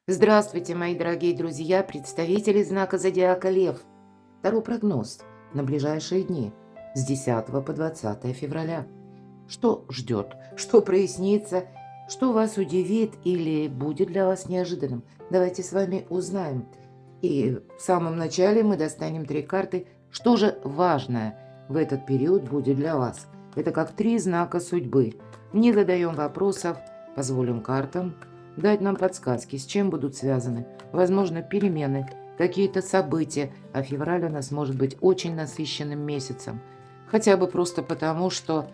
Здравствуйте, мои дорогие друзья, представители знака зодиака Лев. Второй прогноз на ближайшие дни с 10 по 20 февраля. Что ждет? Что прояснится? Что вас удивит или будет для вас неожиданным? Давайте с вами узнаем. И в самом начале мы достанем три карты. Что же важное в этот период будет для вас? Это как три знака судьбы. Не задаем вопросов, позволим картам дать нам подсказки, с чем будут связаны. Возможно, перемены, какие-то события, а февраль у нас может быть очень насыщенным месяцем. Хотя бы просто потому, что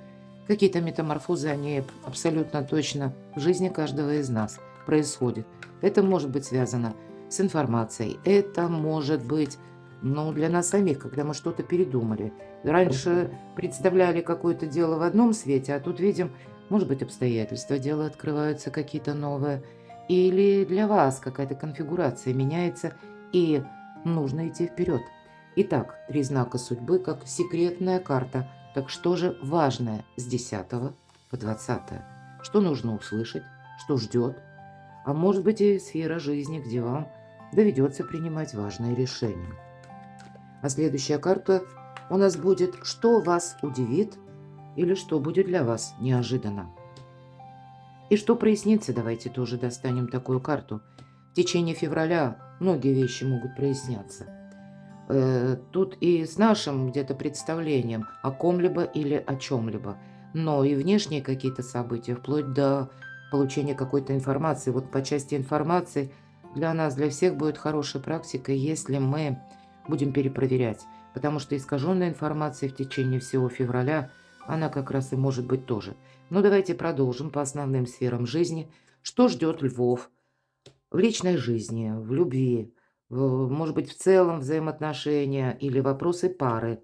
какие-то метаморфозы, они абсолютно точно в жизни каждого из нас происходят. Это может быть связано с информацией, это может быть, для нас самих, когда мы что-то передумали. Раньше представляли какое-то дело в одном свете, а тут видим, может быть, обстоятельства дела открываются какие-то новые. Или для вас какая-то конфигурация меняется, и нужно идти вперед. Итак, три знака судьбы как секретная карта. Так что же важное с 10 по 20? Что нужно услышать? Что ждет? А может быть и сфера жизни, где вам доведется принимать важные решения. А следующая карта у нас будет «Что вас удивит?» или «Что будет для вас неожиданно?» И что прояснится, давайте тоже достанем такую карту. В течение февраля многие вещи могут проясняться. Тут и с нашим где-то представлением о ком-либо или о чем-либо, но и внешние какие-то события, вплоть до получения какой-то информации. Вот по части информации для нас, для всех будет хорошей практикой, если мы будем перепроверять, потому что искаженная информация в течение всего февраля, она как раз и может быть тоже. Но давайте продолжим по основным сферам жизни. Что ждет львов в личной жизни, в любви, может быть, в целом взаимоотношения или вопросы пары?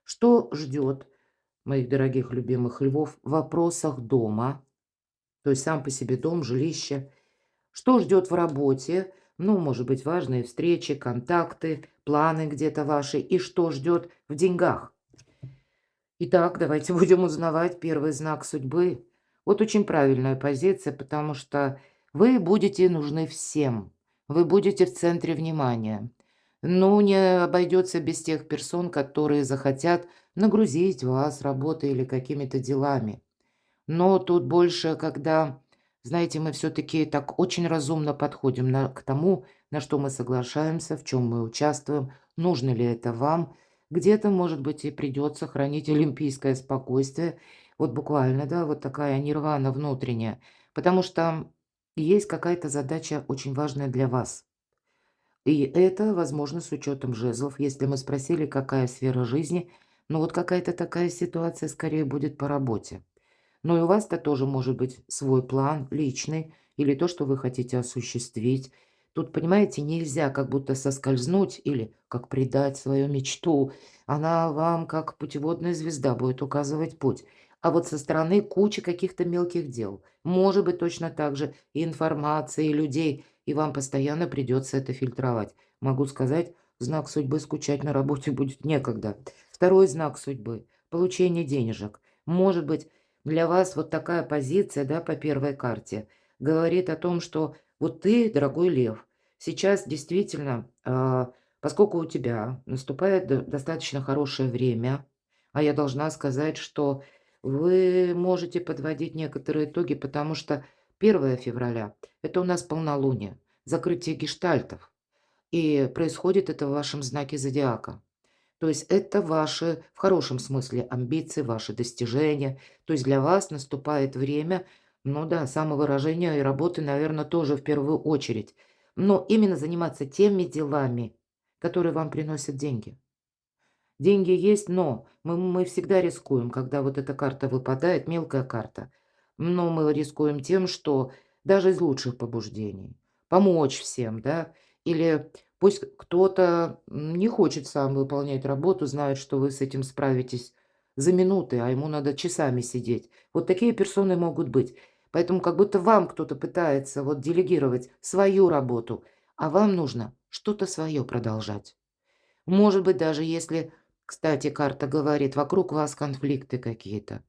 Что ждет моих дорогих любимых львов в вопросах дома, то есть сам по себе дом, жилище? Что ждет в работе? Может быть, важные встречи, контакты, планы где-то ваши. И что ждет в деньгах? Итак, давайте будем узнавать первый знак судьбы. Вот очень правильная позиция, потому что вы будете нужны всем. Вы будете в центре внимания. Не обойдется без тех персон, которые захотят нагрузить вас работой или какими-то делами. Но тут больше, когда, знаете, мы все-таки так очень разумно подходим к тому, на что мы соглашаемся, в чем мы участвуем, нужно ли это вам. Где-то, может быть, и придется хранить олимпийское спокойствие. Вот буквально, да, вот такая нирвана внутренняя. Потому что есть какая-то задача очень важная для вас. И это, возможно, с учетом жезлов. Если мы спросили, какая сфера жизни, вот какая-то такая ситуация скорее будет по работе. Но и у вас-то тоже может быть свой план личный или то, что вы хотите осуществить. Тут, понимаете, нельзя как будто соскользнуть или как предать свою мечту. Она вам как путеводная звезда будет указывать путь. А вот со стороны куча каких-то мелких дел. Может быть, точно так же и информации, и людей, и вам постоянно придется это фильтровать. Могу сказать, знак судьбы скучать на работе будет некогда. Второй знак судьбы – получение денежек. Может быть, для вас вот такая позиция, да, по первой карте, говорит о том, что вот ты, дорогой лев, сейчас действительно, поскольку у тебя наступает достаточно хорошее время, а я должна сказать, что вы можете подводить некоторые итоги, потому что 1 февраля – это у нас полнолуние, закрытие гештальтов, и происходит это в вашем знаке зодиака. То есть это ваши, в хорошем смысле, амбиции, ваши достижения. То есть для вас наступает время, да, самовыражения и работы, наверное, тоже в первую очередь. Но именно заниматься теми делами, которые вам приносят деньги. Деньги есть, но мы всегда рискуем, когда вот эта карта выпадает, мелкая карта. Но мы рискуем тем, что даже из лучших побуждений помочь всем, да, или пусть кто-то не хочет сам выполнять работу, знает, что вы с этим справитесь за минуты, а ему надо часами сидеть. Вот такие персоны могут быть. Поэтому как будто вам кто-то пытается вот делегировать свою работу, а вам нужно что-то свое продолжать. Может быть, даже если, кстати, карта говорит, вокруг вас конфликты какие-то,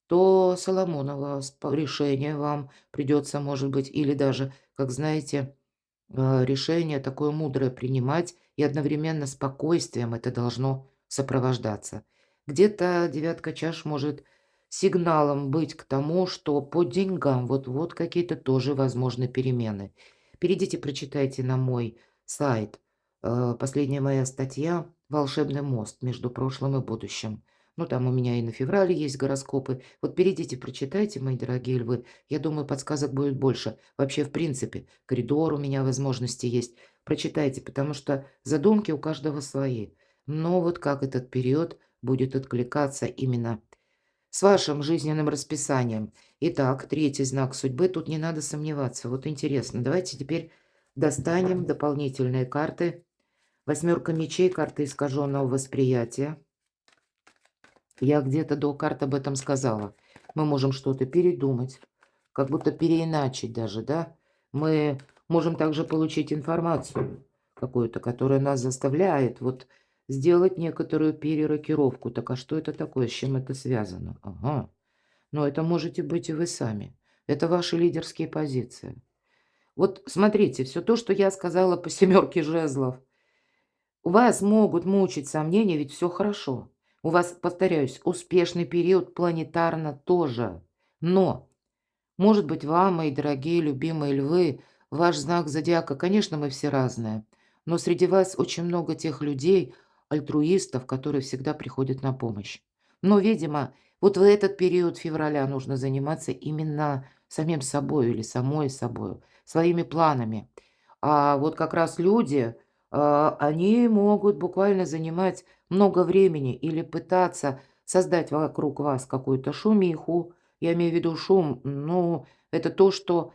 то Соломонова решение вам придется, может быть, или даже, как знаете, решение такое мудрое принимать, и одновременно спокойствием это должно сопровождаться. Где-то девятка чаш может сигналом быть к тому, что по деньгам вот-вот какие-то тоже возможны перемены. Перейдите, прочитайте на мой сайт. Последняя моя статья «Волшебный мост между прошлым и будущим». Ну, там у меня и на феврале есть гороскопы. Вот перейдите, прочитайте, мои дорогие львы. Я думаю, подсказок будет больше. Вообще, в принципе, коридор у меня возможности есть. Прочитайте, потому что задумки у каждого свои. Но вот как этот период будет откликаться именно с вашим жизненным расписанием. Итак, третий знак судьбы. Тут не надо сомневаться. Вот интересно. Давайте теперь достанем дополнительные карты. Восьмерка мечей, карта искаженного восприятия. Я где-то до карт об этом сказала. Мы можем что-то передумать, как будто переиначить даже, да? Мы можем также получить информацию какую-то, которая нас заставляет вот сделать некоторую перерокировку. Так а что это такое, с чем это связано? Ага. Но это можете быть и вы сами. Это ваши лидерские позиции. Вот смотрите, все то, что я сказала по семерке жезлов, вас могут мучить сомнения, ведь все хорошо. У вас, повторяюсь, успешный период планетарно тоже. Но, может быть, вам, мои дорогие любимые львы, ваш знак зодиака, конечно, мы все разные, но среди вас очень много тех людей, альтруистов, которые всегда приходят на помощь. Но, видимо, вот в этот период февраля нужно заниматься именно самим собой или самой собой, своими планами. А вот как раз люди, они могут буквально занимать много времени или пытаться создать вокруг вас какую-то шумиху. Я имею в виду шум, ну, это то, что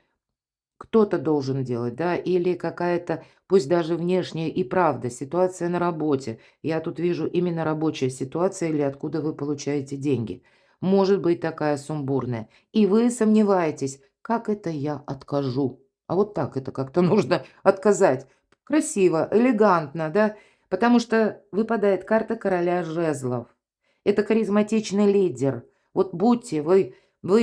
кто-то должен делать, да, или какая-то, пусть даже внешняя и правда, ситуация на работе. Я тут вижу именно рабочая ситуация или откуда вы получаете деньги. Может быть такая сумбурная. И вы сомневаетесь, как это я откажу? А вот так это как-то нужно отказать. Красиво, элегантно, да? Потому что выпадает карта короля жезлов. Это харизматичный лидер. Вот будьте вы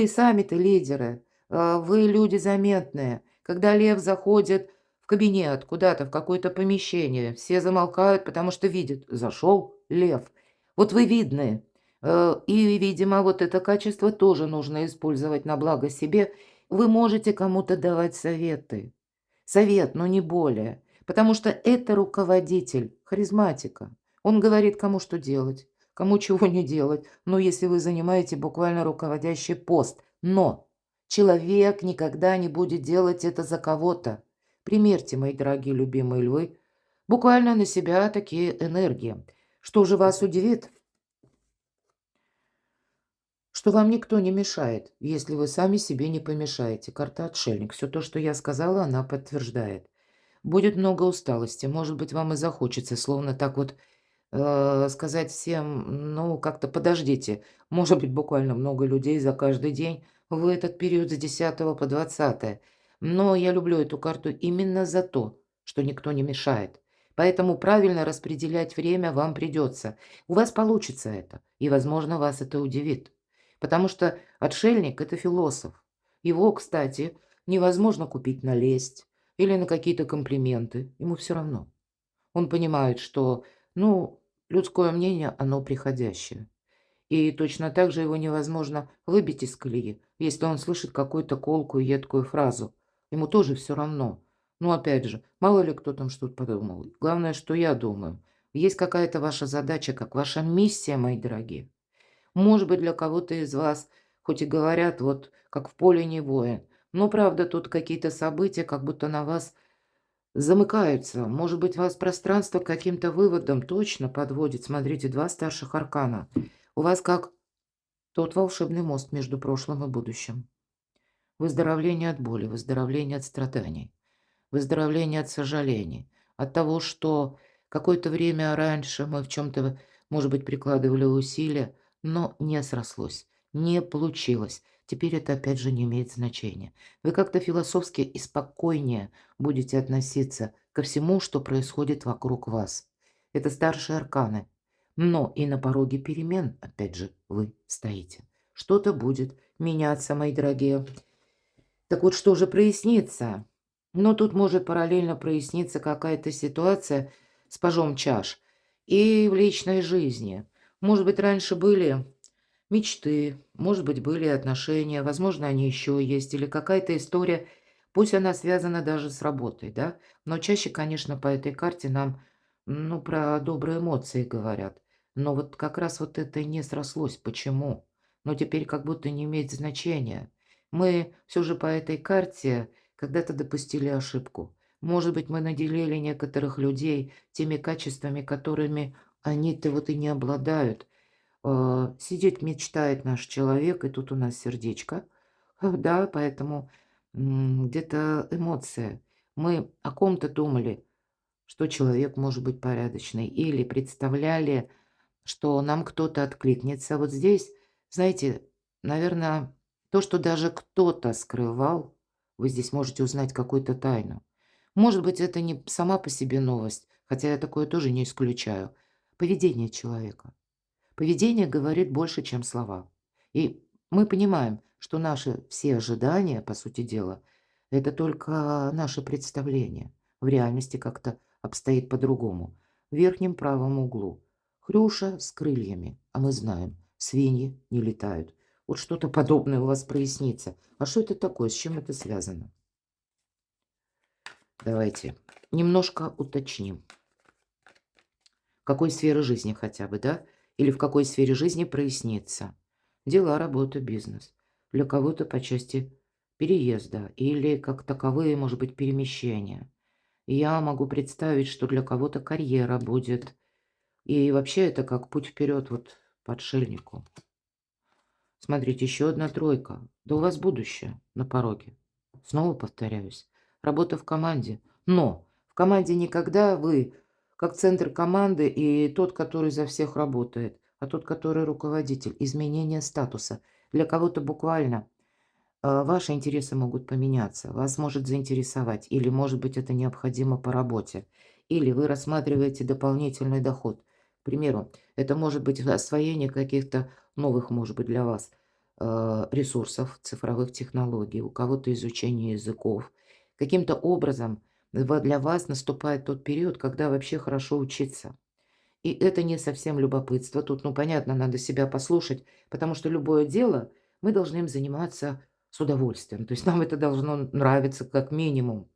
сами-то лидеры. Вы люди заметные. Когда лев заходит в кабинет, куда-то, в какое-то помещение, все замолкают, потому что видят, зашел лев. Вот вы видны. И, видимо, вот это качество тоже нужно использовать на благо себе. Вы можете кому-то давать советы. Совет, но не более. Потому что это руководитель, харизматика. Он говорит, кому что делать, кому чего не делать. Но если вы занимаете буквально руководящий пост. Но человек никогда не будет делать это за кого-то. Примерьте, мои дорогие любимые львы, буквально на себя такие энергии. Что же вас удивит? Что вам никто не мешает, если вы сами себе не помешаете. Карта «Отшельник». Все то, что я сказала, она подтверждает. Будет много усталости. Может быть, вам и захочется, словно так вот сказать всем, ну, как-то подождите. Может быть, буквально много людей за каждый день в этот период с 10 по 20. Но я люблю эту карту именно за то, что никто не мешает. Поэтому правильно распределять время вам придется. У вас получится это, и, возможно, вас это удивит. Потому что отшельник– это философ. Его, кстати, невозможно купить на лесть или на какие-то комплименты. Ему все равно. Он понимает, что, ну, людское мнение, оно приходящее. И точно так же его невозможно выбить из колеи, если он слышит какую-то колкую, едкую фразу. Ему тоже все равно. Ну, опять же, мало ли кто там что-то подумал. Главное, что я думаю. Есть какая-то ваша задача, как ваша миссия, мои дорогие. Может быть, для кого-то из вас, хоть и говорят, вот как в поле не воин, но правда тут какие-то события, как будто на вас замыкаются. Может быть, вас пространство к каким-то выводам точно подводит. Смотрите, два старших аркана. У вас как тот волшебный мост между прошлым и будущим. Выздоровление от боли, выздоровление от страданий, выздоровление от сожалений, от того, что какое-то время раньше мы в чем-то, может быть, прикладывали усилия, но не срослось, не получилось. Теперь это опять же не имеет значения. Вы как-то философски и спокойнее будете относиться ко всему, что происходит вокруг вас. Это старшие арканы. Но и на пороге перемен, опять же, вы стоите. Что-то будет меняться, мои дорогие. Так вот, что же прояснится? Но тут может параллельно проясниться какая-то ситуация с пажом чаш и в личной жизни. Может быть, раньше были мечты, может быть, были отношения, возможно, они еще есть, или какая-то история, пусть она связана даже с работой, да, но чаще, конечно, по этой карте нам, ну, про добрые эмоции говорят. Но вот как раз вот это и не срослось. Почему? Но теперь как будто не имеет значения. Мы все же по этой карте когда-то допустили ошибку. Может быть, мы наделили некоторых людей теми качествами, которыми они-то вот и не обладают. Сидит, мечтает наш человек, и тут у нас сердечко. Да, поэтому, где-то эмоция. Мы о ком-то думали, что человек может быть порядочный, или представляли, что нам кто-то откликнется. Вот здесь, знаете, наверное, то, что даже кто-то скрывал, вы здесь можете узнать какую-то тайну. Может быть, это не сама по себе новость, хотя я такое тоже не исключаю. Поведение человека. Поведение говорит больше, чем слова. И мы понимаем, что наши все ожидания, по сути дела, это только наше представление. В реальности как-то обстоит по-другому. В верхнем правом углу Хрюша с крыльями, а мы знаем, свиньи не летают. Вот что-то подобное у вас прояснится. А что это такое, с чем это связано? Давайте немножко уточним. Какой сферы жизни хотя бы, да? Или в какой сфере жизни прояснится? Дела, работа, бизнес. Для кого-то по части переезда или как таковые, может быть, перемещения. И я могу представить, что для кого-то карьера будет. И вообще это как путь вперед вот по отшельнику. Смотрите, еще одна тройка. Да у вас будущее на пороге. Снова повторяюсь. Работа в команде. Но в команде никогда вы как центр команды и тот, который за всех работает, а тот, который руководитель. Изменение статуса. Для кого-то буквально ваши интересы могут поменяться. Вас может заинтересовать. Или, может быть, это необходимо по работе. Или вы рассматриваете дополнительный доход. К примеру, это может быть освоение каких-то новых, может быть, для вас ресурсов, цифровых технологий, у кого-то изучение языков. Каким-то образом для вас наступает тот период, когда вообще хорошо учиться. И это не совсем любопытство. Тут, ну, понятно, надо себя послушать, потому что любое дело мы должны им заниматься с удовольствием. То есть нам это должно нравиться как минимум.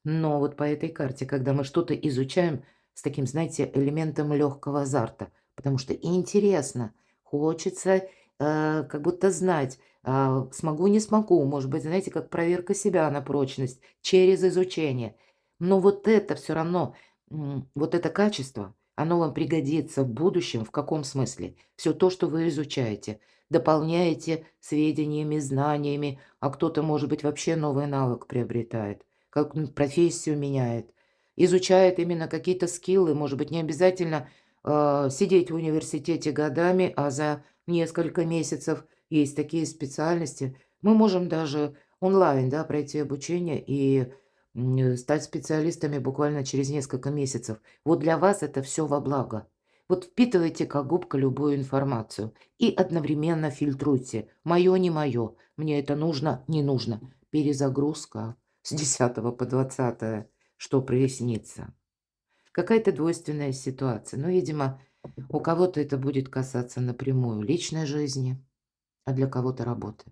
Но вот по этой карте, когда мы что-то изучаем с таким, знаете, элементом легкого азарта, потому что интересно, хочется как будто знать, смогу, не смогу, может быть, знаете, как проверка себя на прочность через изучение. Но вот это все равно, вот это качество, оно вам пригодится в будущем. В каком смысле? Все то, что вы изучаете, дополняете сведениями, знаниями, а кто-то, может быть, вообще новый навык приобретает как профессию меняет, изучает именно какие-то скиллы. Может быть, не обязательно, сидеть в университете годами, а за несколько месяцев есть такие специальности. Мы можем даже онлайн, да, пройти обучение и, стать специалистами буквально через несколько месяцев. Вот для вас это все во благо. Вот впитывайте как губка любую информацию и одновременно фильтруйте: моё, не моё, мне это нужно, не нужно. Перезагрузка с 10 по 20, что прояснится. Какая-то двойственная ситуация. Но, видимо, у кого-то это будет касаться напрямую личной жизни, а для кого-то работы.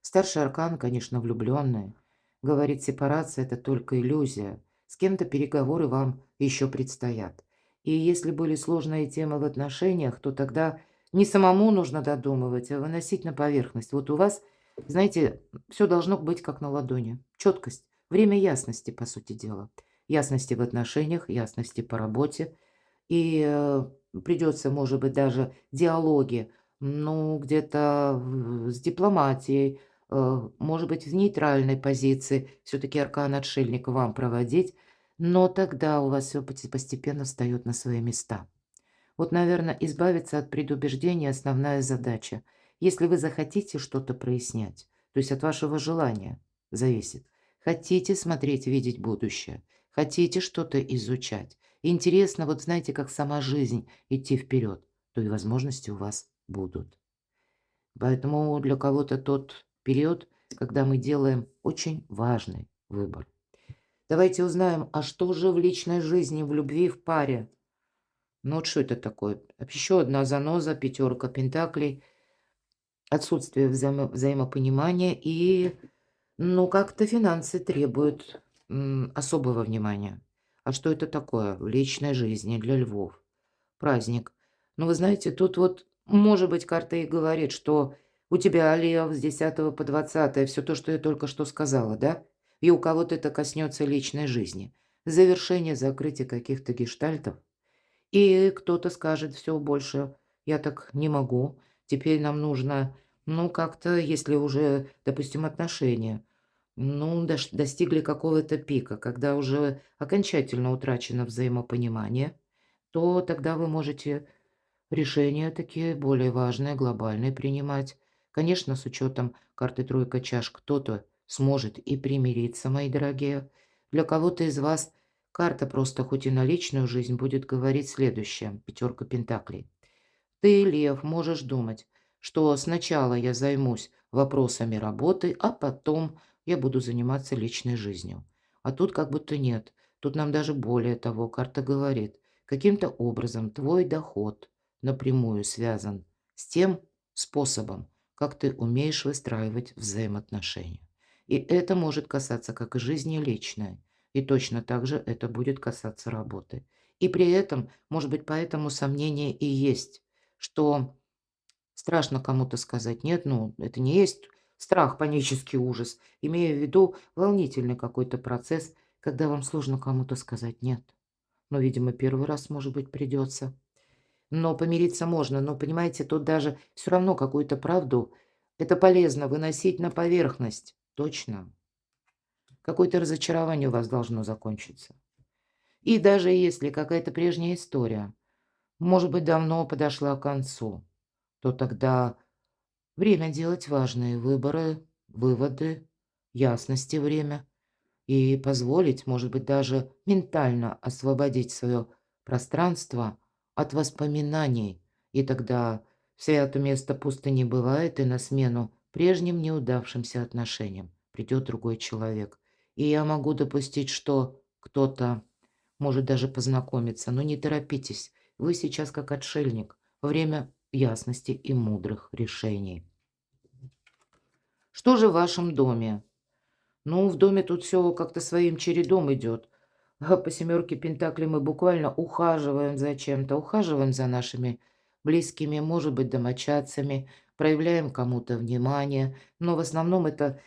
Старший аркан, конечно, влюбленные. Говорит, сепарация– это только иллюзия. С кем-то переговоры вам еще предстоят. И если были сложные темы в отношениях, то тогда не самому нужно додумывать, а выносить на поверхность. Вот у вас, знаете, все должно быть как на ладони. Четкость, время ясности, по сути дела. Ясности в отношениях, ясности по работе. И придется, может быть, даже диалоги, ну, где-то с дипломатией, может быть, в нейтральной позиции все-таки аркан-отшельник вам проводить, но тогда у вас все постепенно встает на свои места. Вот, наверное, избавиться от предубеждений– основная задача. Если вы захотите что-то прояснять, то есть от вашего желания зависит. Хотите смотреть, видеть будущее, хотите что-то изучать. Интересно, вот знаете, как сама жизнь идти вперед, то и возможности у вас будут. Поэтому для кого-то тот период, когда мы делаем очень важный выбор. Давайте узнаем, а что же в личной жизни, в любви, в паре? Ну вот что это такое? Еще одна заноза, пятерка пентаклей, отсутствие взаимопонимания и, ну, как-то финансы требуют особого внимания. А что это такое в личной жизни для львов? Праздник. Ну, вы знаете, тут вот, может быть, карта и говорит, что у тебя, Лев, с 10 по 20 все то, что я только что сказала, да? И у кого-то это коснется личной жизни. Завершение, закрытие каких-то гештальтов. И кто-то скажет: все больше я так не могу. Теперь нам нужно, ну, как-то, если уже, допустим, отношения, ну, достигли какого-то пика, когда уже окончательно утрачено взаимопонимание, то тогда вы можете решения такие более важные, глобальные принимать. Конечно, с учетом карты тройка чаш кто-то сможет и примириться, мои дорогие. Для кого-то из вас карта просто хоть и на личную жизнь будет говорить следующее. Пятерка пентаклей. Ты, Лев, можешь думать, что сначала я займусь вопросами работы, а потом я буду заниматься личной жизнью. А тут как будто нет. Тут нам даже более того, карта говорит, каким-то образом твой доход напрямую связан с тем способом, как ты умеешь выстраивать взаимоотношения. И это может касаться как и жизни личной, и точно так же это будет касаться работы. И при этом, может быть, поэтому сомнение и есть, что страшно кому-то сказать нет, ну, это не есть страх, панический ужас, имея в виду волнительный какой-то процесс, когда вам сложно кому-то сказать нет. Но, видимо, первый раз, может быть, придется. Но помириться можно, но, понимаете, тут даже все равно какую-то правду это полезно выносить на поверхность. Точно. Какое-то разочарование у вас должно закончиться. И даже если какая-то прежняя история, может быть, давно подошла к концу, то тогда время делать важные выборы, выводы, ясности время и позволить, может быть, даже ментально освободить свое пространство от воспоминаний. И тогда свято место пусто не бывает, и на смену прежним неудавшимся отношениям придет другой человек. И я могу допустить, что кто-то может даже познакомиться, но не торопитесь. Вы сейчас как отшельник. Время ясности и мудрых решений. Что же в вашем доме? Ну, в доме тут все как-то своим чередом идет. По семерке пентаклей мы буквально ухаживаем за чем-то, ухаживаем за нашими близкими, может быть, домочадцами, проявляем кому-то внимание. Но в основном это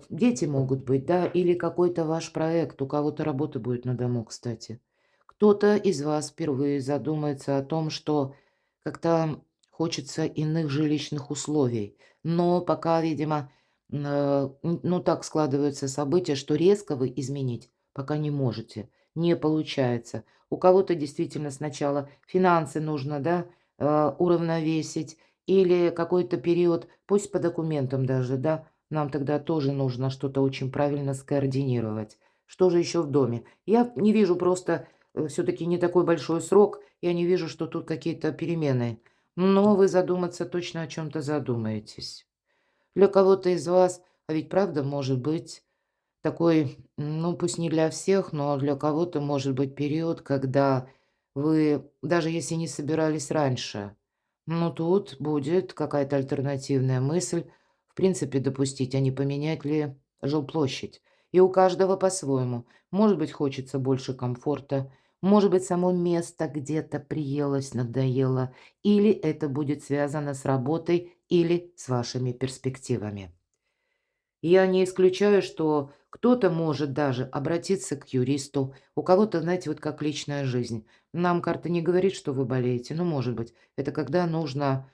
дети могут быть, да, или какой-то ваш проект. У кого-то работа будет на дому, кстати. Кто-то из вас впервые задумается о том, что как-то хочется иных жилищных условий. Но пока, видимо, ну, так складываются события, что резко вы изменить пока не можете, не получается. У кого-то действительно сначала финансы нужно, да, уравновесить, или какой-то период, пусть по документам даже, да, нам тогда тоже нужно что-то очень правильно скоординировать. Что же еще в доме? Я не вижу просто, все-таки не такой большой срок, я не вижу, что тут какие-то перемены. Но вы задуматься точно о чем-то задумаетесь. Для кого-то из вас, а ведь правда может быть такой, ну пусть не для всех, но для кого-то может быть период, когда вы, даже если не собирались раньше, ну тут будет какая-то альтернативная мысль, в принципе допустить, а не поменять ли жилплощадь. И у каждого по-своему. Может быть, хочется больше комфорта, может быть, само место где-то приелось, надоело, или это будет связано с работой или с вашими перспективами. Я не исключаю, что кто-то может даже обратиться к юристу, у кого-то, знаете, вот как личная жизнь. Нам карта не говорит, что вы болеете, ну, может быть, это когда нужно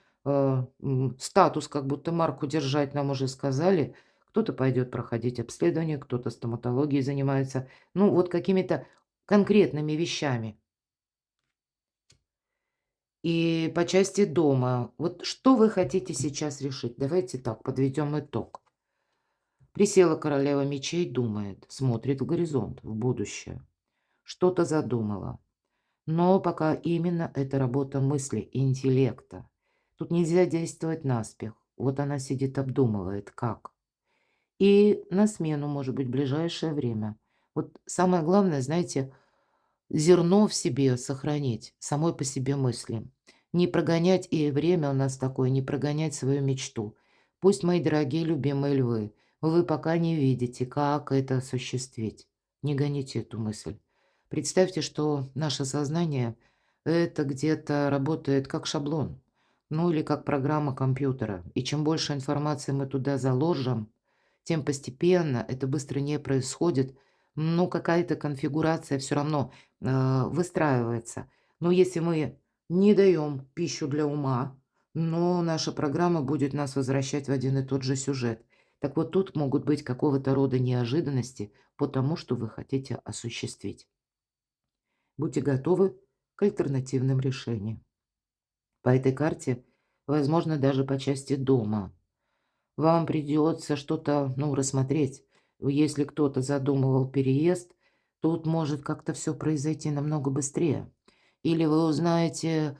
статус, как будто марку держать, нам уже сказали. Кто-то пойдет проходить обследование, кто-то стоматологией занимается, ну, вот какими-то конкретными вещами. И по части дома, вот что вы хотите сейчас решить? Давайте так, подведем итог. Присела королева мечей, думает, смотрит в горизонт, в будущее. Что-то задумала. Но пока именно это работа мысли, интеллекта. Тут нельзя действовать наспех. Вот она сидит, обдумывает, как. И на смену, может быть, в ближайшее время Вот самое главное, знаете, зерно в себе сохранить, самой по себе мысли. Не прогонять, и время у нас такое, не прогонять свою мечту. Пусть, мои дорогие любимые львы, вы пока не видите, как это осуществить. Не гоните эту мысль. Представьте, что наше сознание это где-то работает как шаблон, ну или как программа компьютера. И чем больше информации мы туда заложим, тем постепенно это быстро не происходит, ну, какая-то конфигурация все равно выстраивается. Но если мы не даем пищу для ума, но наша программа будет нас возвращать в один и тот же сюжет. Так вот, тут могут быть какого-то рода неожиданности по тому, что вы хотите осуществить. Будьте готовы к альтернативным решениям. По этой карте, возможно, даже по части дома. Вам придется что-то, ну, рассмотреть. Если кто-то задумывал переезд, тут может как-то все произойти намного быстрее. Или вы узнаете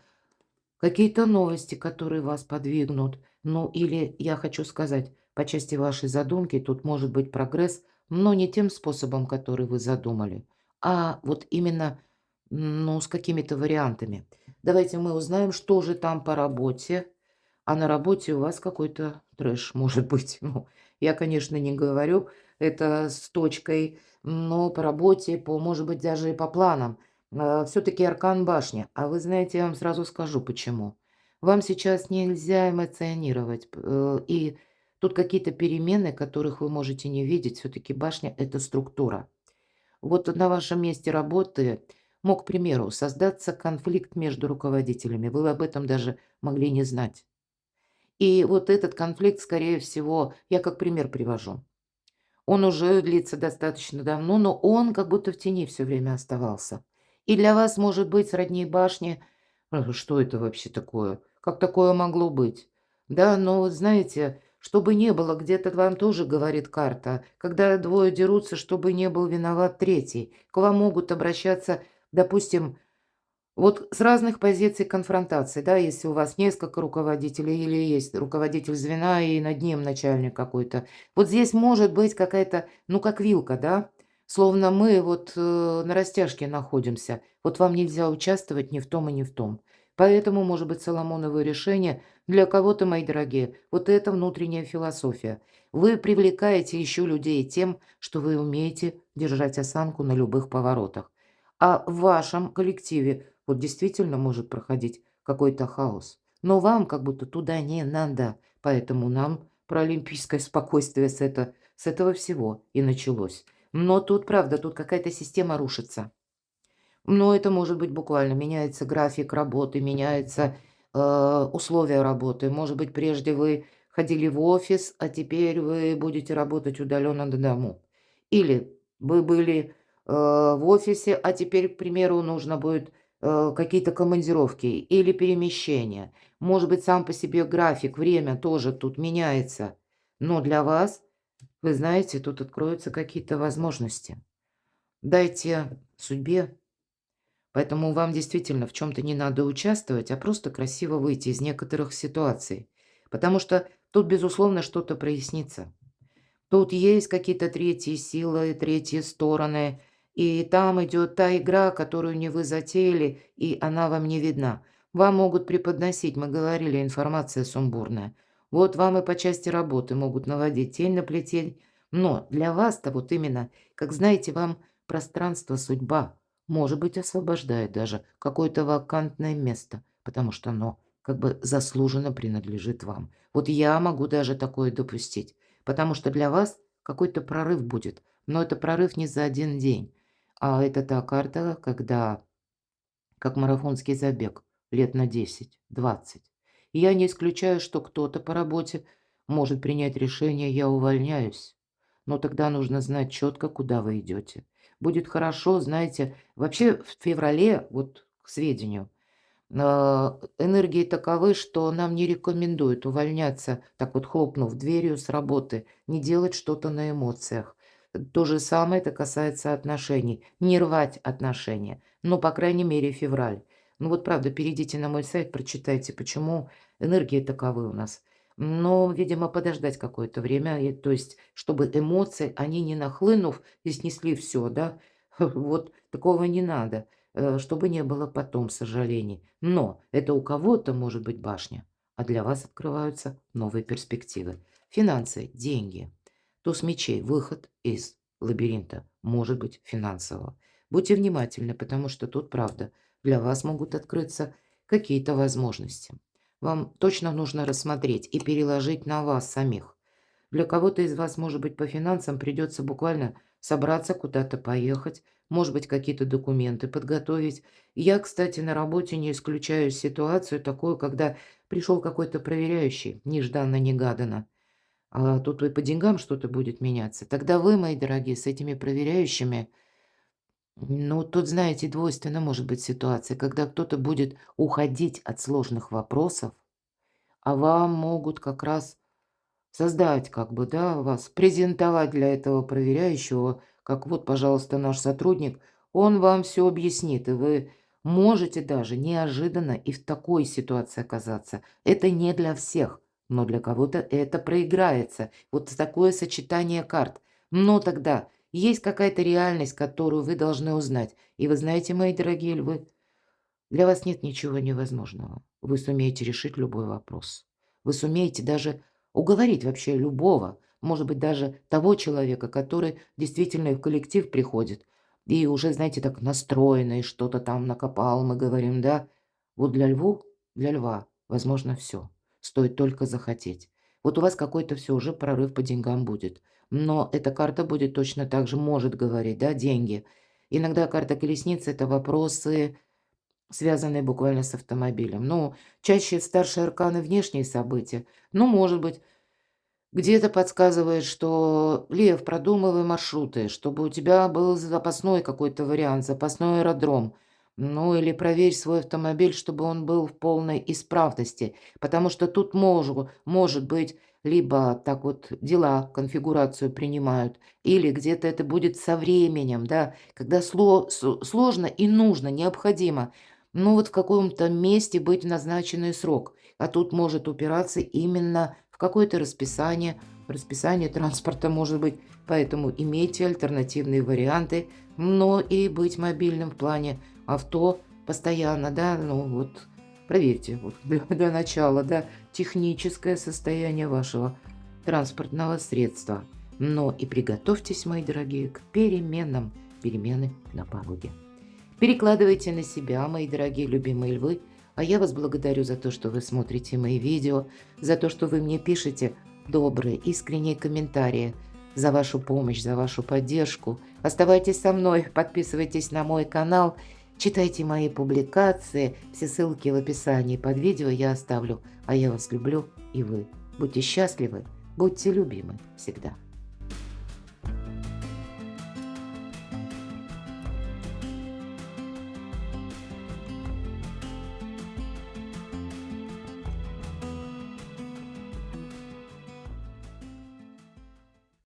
какие-то новости, которые вас подвигнут. Ну, или, я хочу сказать, по части вашей задумки тут может быть прогресс, но не тем способом, который вы задумали, а вот именно, ну, с какими-то вариантами. Давайте мы узнаем, что же там по работе, а на работе у вас какой-то трэш может быть. Ну, я, конечно, не говорю это с точкой, но по работе, по, может быть, даже и по планам. Все-таки аркан башни. А вы знаете, я вам сразу скажу почему. Вам сейчас нельзя эмоционировать. И тут какие-то перемены, которых вы можете не видеть. Все-таки башня– это структура. Вот на вашем месте работы мог, к примеру, создаться конфликт между руководителями. Вы об этом даже могли не знать. И вот этот конфликт, скорее всего, я как пример привожу. Он уже длится достаточно давно, но он как будто в тени все время оставался. И для вас может быть сродни башни. Что это вообще такое? Как такое могло быть? Да, но вот знаете, чтобы не было, где-то вам тоже говорит карта, когда двое дерутся, чтобы не был виноват третий. К вам могут обращаться, допустим, вот с разных позиций конфронтации, да, если у вас несколько руководителей или есть руководитель звена и над ним начальник какой-то. Вот здесь может быть какая-то, ну, как вилка, да, словно мы вот на растяжке находимся. Вот вам нельзя участвовать ни в том и ни в том. Поэтому, может быть, Соломоново решение для кого-то, мои дорогие, вот это внутренняя философия. Вы привлекаете еще людей тем, что вы умеете держать осанку на любых поворотах. А в вашем коллективе вот действительно может проходить какой-то хаос. Но вам как будто туда не надо. Поэтому нам про олимпийское спокойствие с этого всего и началось. Но тут, правда, тут какая-то система рушится. Но это может быть буквально. Меняется график работы, меняются условия работы. Может быть, прежде вы ходили в офис, а теперь вы будете работать удаленно до дому. Или вы были в офисе, а теперь, к примеру, нужно будет какие-то командировки или перемещения. Может быть, сам по себе график, время тоже тут меняется. Но для вас, вы знаете, тут откроются какие-то возможности. Дайте судьбе. Поэтому вам действительно в чем то не надо участвовать, а просто красиво выйти из некоторых ситуаций. Потому что тут, безусловно, что-то прояснится. Тут есть какие-то третьи силы, третьи стороны, и там идет та игра, которую не вы затеяли, и она вам не видна. Вам могут преподносить, мы говорили, информация сумбурная. Вот вам и по части работы могут наводить тень на плетень. Но для вас-то вот именно, как знаете, вам пространство, судьба, может быть, освобождает даже какое-то вакантное место, потому что оно как бы заслуженно принадлежит вам. Вот я могу даже такое допустить. Потому что для вас какой-то прорыв будет, но это прорыв не за один день, а это та карта, когда как марафонский забег лет на 10-20. И я не исключаю, что кто-то по работе может принять решение: "Я увольняюсь". Но тогда нужно знать четко, куда вы идете. Будет хорошо, знаете, вообще в феврале, вот к сведению, энергии таковы, что нам не рекомендуют увольняться, так вот хлопнув дверью с работы, не делать что-то на эмоциях. То же самое это касается отношений. Не рвать отношения. Ну, по крайней мере, февраль. Ну вот правда, перейдите на мой сайт, прочитайте, почему энергии таковы у нас. Но, видимо, подождать какое-то время, то есть, чтобы эмоции, они не нахлынув и снесли все, да, вот такого не надо, чтобы не было потом сожалений. Но это у кого-то может быть башня, а для вас открываются новые перспективы. Финансы, деньги. Туз мечей, выход из лабиринта, может быть финансового. Будьте внимательны, потому что тут, правда, для вас могут открыться какие-то возможности. Вам точно нужно рассмотреть и переложить на вас самих. Для кого-то из вас, может быть, по финансам придется буквально собраться, куда-то поехать, может быть, какие-то документы подготовить. Я, кстати, на работе не исключаю ситуацию такую, когда пришел какой-то проверяющий, нежданно-негаданно, а тут и по деньгам что-то будет меняться. Тогда вы, мои дорогие, с этими проверяющими, ну, тут, знаете, двойственно может быть ситуация, когда кто-то будет уходить от сложных вопросов, а вам могут как раз создать, как бы, да, вас, презентовать для этого проверяющего, как вот, пожалуйста, наш сотрудник, он вам все объяснит, и вы можете даже неожиданно и в такой ситуации оказаться. Это не для всех, но для кого-то это проиграется. Вот такое сочетание карт. Но тогда есть какая-то реальность, которую вы должны узнать. И вы знаете, мои дорогие львы, для вас нет ничего невозможного. Вы сумеете решить любой вопрос. Вы сумеете даже уговорить вообще любого, может быть, даже того человека, который действительно в коллектив приходит и уже, знаете, так настроенный, что-то там накопал, мы говорим, да. Вот для льва возможно все. Стоит только захотеть. Вот у вас какой-то все уже прорыв по деньгам будет. Но эта карта будет точно так же, может говорить, да, деньги. Иногда карта колесницы – это вопросы, связанные буквально с автомобилем. Ну, чаще старшие арканы внешние события. Ну, может быть, где-то подсказывает, что Лев, продумывай маршруты, чтобы у тебя был запасной какой-то вариант, запасной аэродром. Ну, или проверь свой автомобиль, чтобы он был в полной исправности. Потому что тут может быть, либо так вот дела, конфигурацию принимают, или где-то это будет со временем, да, когда сложно и нужно, необходимо, ну, вот в каком-то месте быть в назначенный срок. А тут может упираться именно в какое-то расписание транспорта может быть. Поэтому имейте альтернативные варианты, но и быть мобильным в плане авто постоянно, да, ну вот проверьте вот для начала, да, техническое состояние вашего транспортного средства. Но и приготовьтесь, мои дорогие, к переменам, перемены на пороге. Перекладывайте на себя, мои дорогие любимые львы. А я вас благодарю за то, что вы смотрите мои видео, за то, что вы мне пишете добрые, искренние комментарии, за вашу помощь, за вашу поддержку. Оставайтесь со мной, подписывайтесь на мой канал, читайте мои публикации. Все ссылки в описании под видео я оставлю. А я вас люблю, и вы. Будьте счастливы, будьте любимы всегда.